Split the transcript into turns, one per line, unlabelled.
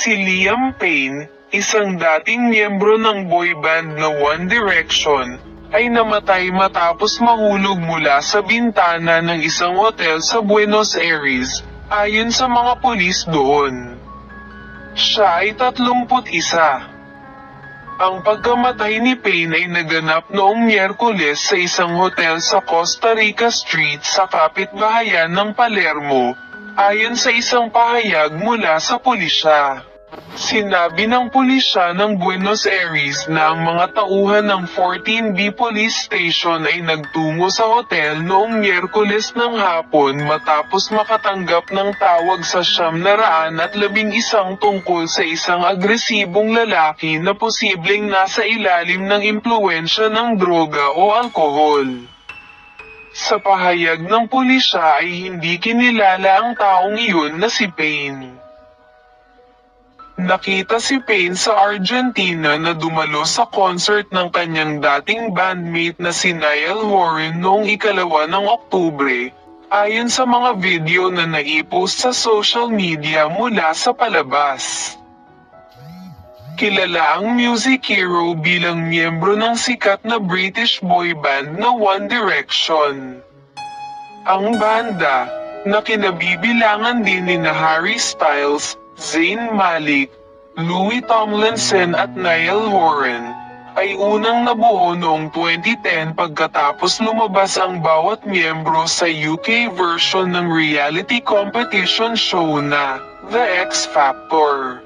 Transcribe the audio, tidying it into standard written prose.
Si Liam Payne, isang dating miyembro ng boy band na One Direction, ay namatay matapos mahulog mula sa bintana ng isang hotel sa Buenos Aires, ayon sa mga pulis doon. Siya ay 31. Ang pagkamatay ni Payne ay naganap noong Miyerkules sa isang hotel sa Costa Rica Street sa kapitbahayan ng Palermo, ayon sa isang pahayag mula sa pulisya. Sinabi ng pulisya ng Buenos Aires na ang mga tauhan ng 14B Police Station ay nagtungo sa hotel noong Miyerkules ng hapon matapos makatanggap ng tawag sa 911 tungkol sa isang agresibong lalaki na posibleng nasa ilalim ng impluwensya ng droga o alkohol. Sa pahayag ng pulisya ay hindi kinilala ang taong iyon na si Payne. Nakita si Payne sa Argentina na dumalo sa concert ng kanyang dating bandmate na si Niall Horan noong 2 ng Oktubre, ayon sa mga video na naipost sa social media mula sa palabas. Kilala ang music hero bilang miyembro ng sikat na British boy band na One Direction. Ang banda, na kinabibilangan din ni Harry Styles, Zayn Malik, Louis Tomlinson at Niall Horan, ay unang nabuo noong 2010 pagkatapos lumabas ang bawat miyembro sa UK version ng reality competition show na The X Factor.